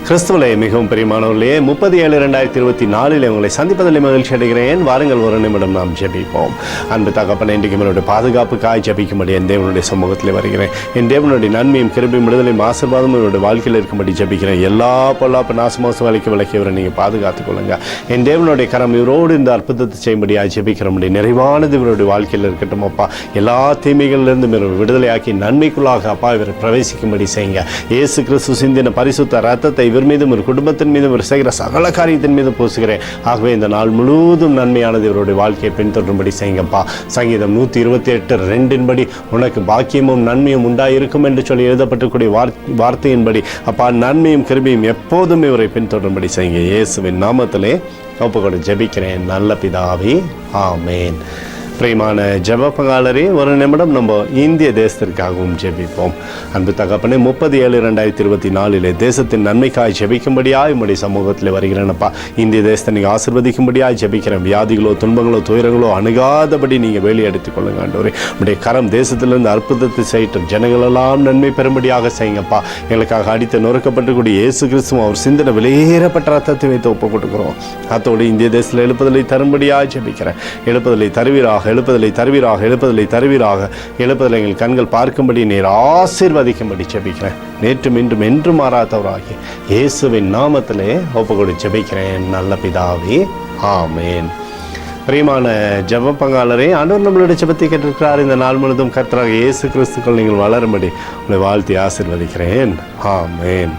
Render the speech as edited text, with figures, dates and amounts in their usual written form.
கிறிஸ்துவிலே மிகவும் பிரியமானவர்களே, 37/2024 உங்களை சந்திப்பதில் மகிழ்ச்சி அடைகிறேன். வாருங்கள், ஒரு நிமிடம் நாம் ஜெபிப்போம். அன்பு தகப்பனே, இன்றைக்கு என்னுடைய பாதுகாப்புக்காய் ஜெபிக்கும்படி என் தேவனுடைய சமூகத்தில் வருகிறேன். என் தேவனுடைய நன்மையும் கிருபையும் விடுதலையும் ஆசீர்வாதமும் என்னுடைய வாழ்க்கையில் இருக்கும்படி ஜெபிக்கிறேன். எல்லா பொல்லாப்பு நாசமோச வலிக்கு விலக்கியவரை நீங்கள் பாதுகாத்துக் கொள்ளுங்க. என் தேவனுடைய கரம் இவரோடு இந்த அற்புதத்தை செய்யும்படியாக ஜெபிக்கிறபடி நிறைவானது இவருடைய வாழ்க்கையில் இருக்கட்டும். அப்பா, எல்லா தீமைகளிலிருந்து விடுதலையாக்கி நன்மைக்குள்ளாக அப்பா இவரை பிரவேசிக்கும்படி செய்யுங்க. இயேசு கிறிஸ்து சிந்தின பரிசுத்த ரத்தத்தை இவர் மீதும் ஒரு குடும்பத்தின் மீதும் ஒரு செய்கிற சகல காரியத்தின் மீதும் பூசுகிறேன். ஆகவே இந்த நாள் முழுவதும் நன்மையானது இவருடைய வாழ்க்கையை பின்தொடரும்படி செய்யுங்கப்பா. சங்கீதம் 128:2 உனக்கு பாக்கியமும் நன்மையும் உண்டாயிருக்கும் என்று சொல்லி எழுதப்பட்டிருக்கூடிய வார்த்தையின்படி அப்பா நன்மையும் கிருபையும் எப்போதும் இவரை பின்தொடரும்படி செய்யுங்க. இயேசுவின் நாமத்திலே ஒப்புக்கொண்டு ஜெபிக்கிறேன் நல்ல பிதாவே, ஆமேன். பிரியமான ஜெப பங்காளரே, ஒரு நிமிடம் நம்ம இந்திய தேசத்திற்காகவும் ஜெபிப்போம். அன்பு தகப்பனே, 37/2024 தேசத்தின் நன்மைக்காய் ஜெபிக்கும்படியாய் உம்முடைய சமூகத்தில் வருகிறேனப்பா. இந்திய தேசத்தை நீங்கள் ஆசீர்வதிக்கும்படியாய் ஜெபிக்கிறேன். வியாதிகளோ துன்பங்களோ துயரங்களோ அணுகாதபடி நீங்கள் வேலி எடுத்துக் கொள்ளுங்க ஆண்டவரே. உடைய கரம் தேசத்திலிருந்து அற்புதத்தை செய்யட்டும். ஜனங்களெல்லாம் நன்மை பெறும்படியாக செய்யுங்கப்பா. எங்களுக்காக அடித்து நொறுக்கப்பட்டுக்கூடிய இயேசு கிறிஸ்துவும் அவர் சிந்தனை வெளியேறப்பட்ட ரத்தத்தை வைத்து ஒப்பு கொடுக்குறோம். அத்தோடு இந்திய தேசத்தில் எழுப்புதலை தரும்படியாக ஜெபிக்கிறேன். எழுப்புதலை தருவீராக, எழுப்புதலை தருவீராக, எழுப்புதலை தருவீராக. எழுப்புதலை எங்கள் கண்கள் பார்க்கும்படி நீர் ஆசீர்வதிக்கும்படி ஜெபிக்கிறேன். நேற்றும் இன்றும் என்றும் மாறாதவராகி இயேசுவின் நாமத்திலே ஒப்புக்கொடு ஜெபிக்கிறேன் நல்ல பிதாவே, ஆமேன். பிரியமான ஜெப பங்காளரே, ஆண்டவர் நம்மளுடைய ஜெபத்தை கேட்டிருக்கிறார். இந்த நாள் முழுவதும் கர்த்தராகிய இயேசு கிறிஸ்துக்குள் நீங்கள் வளரும்படி உங்களை வாழ்த்தி ஆசீர்வதிக்கிறேன். ஆமேன்.